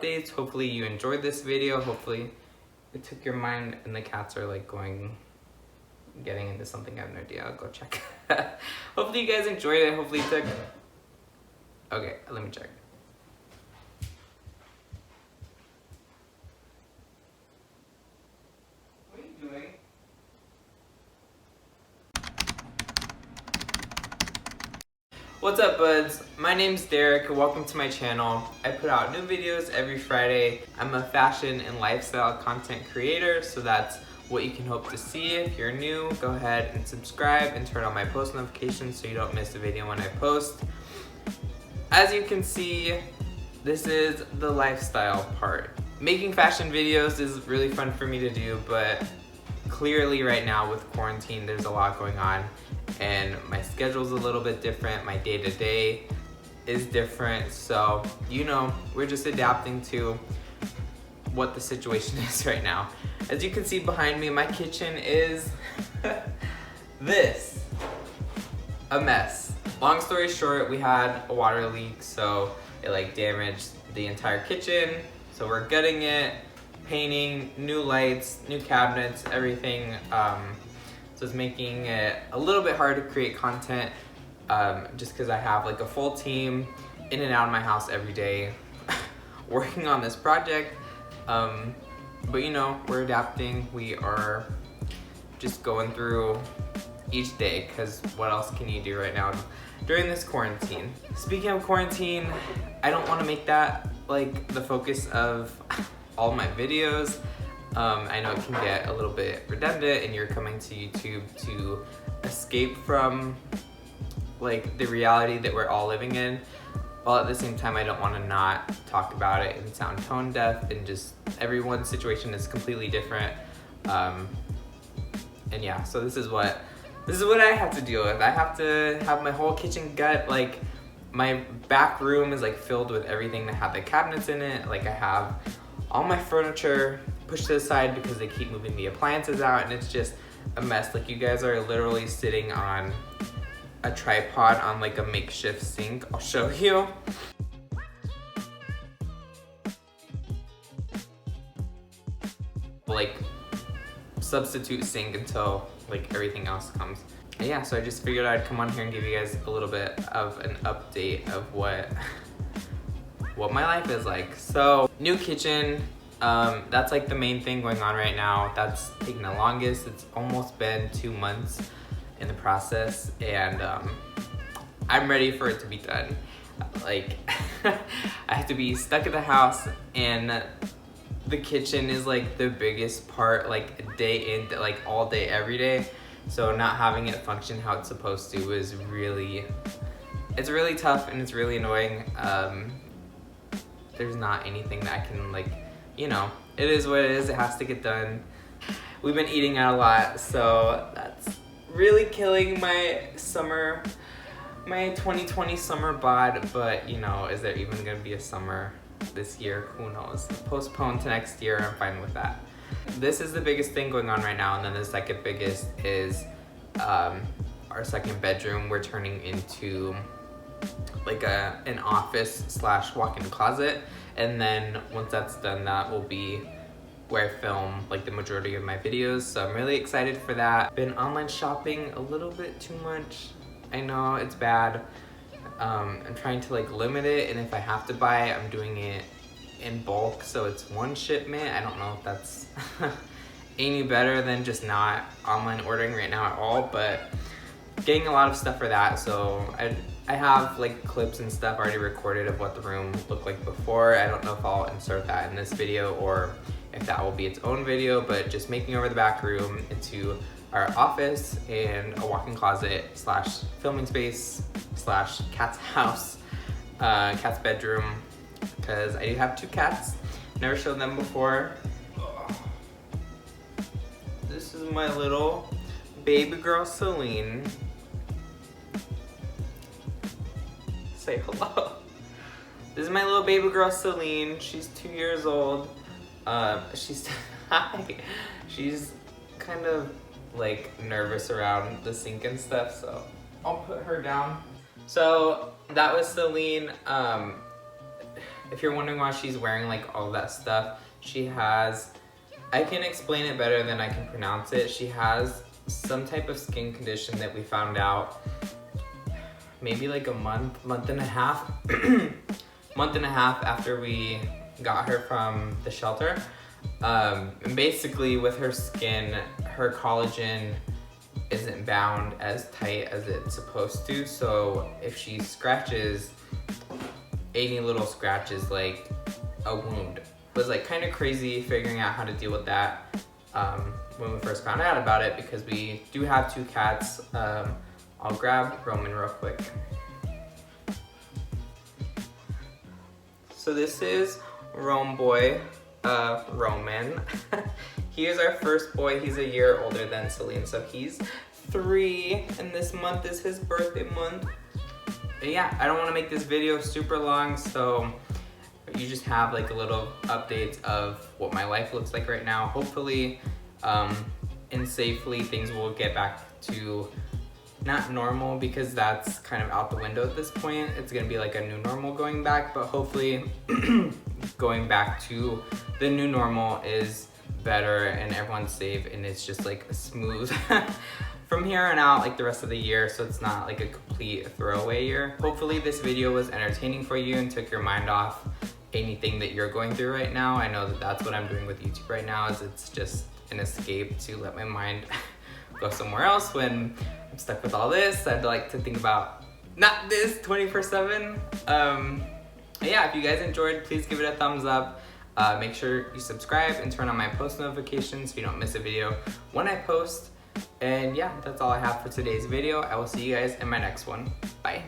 updates. Hopefully you enjoyed this video. Hopefully it took your mind and the cats are like getting into something. I have no idea. I'll go check. Hopefully you guys enjoyed it. Hopefully it took... Okay, let me check. What are you doing? What's up, buds? My name's Derrick. Welcome to my channel. I put out new videos every Friday. I'm a fashion and lifestyle content creator, so that's what you can hope to see. If you're new, go ahead and subscribe and turn on my post notifications so you don't miss a video when I post. As you can see, this is the lifestyle part. Making fashion videos is really fun for me to do, but clearly right now with quarantine, there's a lot going on and my schedule's a little bit different. My day-to-day is different. So, you know, we're just adapting to what the situation is right now. As you can see behind me, my kitchen is this, a mess. Long story short, we had a water leak, so it like damaged the entire kitchen. So we're gutting it, painting, new lights, new cabinets, everything. So it's making it a little bit hard to create content just because I have like a full team in and out of my house every day working on this project. But you know, we're adapting. We are just going through each day because what else can you do right now during this quarantine? Speaking of quarantine, I don't want to make that like the focus of all my videos. I know it can get a little bit redundant and you're coming to YouTube to escape from like the reality that we're all living in, while at the same time I don't want to not talk about it and sound tone deaf, and just everyone's situation is completely different. And yeah, so this is what I have to deal with. I have to have my whole kitchen gut, like my back room is like filled with everything that have the cabinets in it. Like I have all my furniture pushed to the side because they keep moving the appliances out, and it's just a mess. Like you guys are literally sitting on a tripod on like a makeshift sink. I'll show you. Like substitute sink until like everything else comes. And yeah, so I just figured I'd come on here and give you guys a little bit of an update of what my life is like. So new kitchen, that's like the main thing going on right now. That's taking the longest. It's almost been 2 months in the process, and I'm ready for it to be done. Like I have to be stuck at the house, and the kitchen is like the biggest part, like day in, like all day, every day. So not having it function how it's supposed to is really tough, and it's really annoying. There's not anything that I can like, you know, it is what it is. It has to get done. We've been eating out a lot, so that's really killing my 2020 summer bod. But you know, is there even gonna be a summer this year? Who knows? Postponed to next year, I'm fine with that. This is the biggest thing going on right now, and then the second biggest is our second bedroom. We're turning into like an office / walk-in closet, and then once that's done, that will be where I film like the majority of my videos. So I'm really excited for that. Been online shopping a little bit too much. I know it's bad. I'm trying to like limit it, and if I have to buy it, I'm doing it in bulk, so it's one shipment. I don't know if that's any better than just not online ordering right now at all, but getting a lot of stuff for that. So I have like clips and stuff already recorded of what the room looked like before. I don't know if I'll insert that in this video or if that will be its own video, but just making over the back room into our office and a walk-in closet / filming space / cat's house, cat's bedroom, because I do have 2 cats. Never showed them before. This is my little baby girl, Celine. Say hello. This is my little baby girl, Celine. She's 2 years old. She's she's kind of like nervous around the sink and stuff, so I'll put her down. So that was Celine. if you're wondering why she's wearing like all that stuff, she has, I can explain it better than I can pronounce it. She has some type of skin condition that we found out maybe like a month and a half, month and a half after we got her from the shelter. And basically with her skin, her collagen isn't bound as tight as it's supposed to. So if she scratches, any little scratch is like a wound. It was like kind of crazy figuring out how to deal with that when we first found out about it, because we do have 2 cats. I'll grab Roman real quick. So this is Roman. He is our first boy. He's a year older than Celine, so he's 3, and this month is his birthday month. But yeah, I don't want to make this video super long, so you just have like a little update of what my life looks like right now. Hopefully, and safely, things will get back to not normal, because that's kind of out the window at this point. It's gonna be like a new normal going back, but hopefully going back to the new normal is better and everyone's safe and it's just like smooth from here on out, like the rest of the year, so it's not like a complete throwaway year. Hopefully this video was entertaining for you and took your mind off anything that you're going through right now. I know that that's what I'm doing with YouTube right now, is it's just an escape to let my mind go somewhere else. When I'm stuck with all this, I'd like to think about not this 24/7. Yeah, if you guys enjoyed, please give it a thumbs up. Make sure you subscribe and turn on my post notifications so you don't miss a video when I post. And yeah, that's all I have for today's video. I will see you guys in my next one. Bye.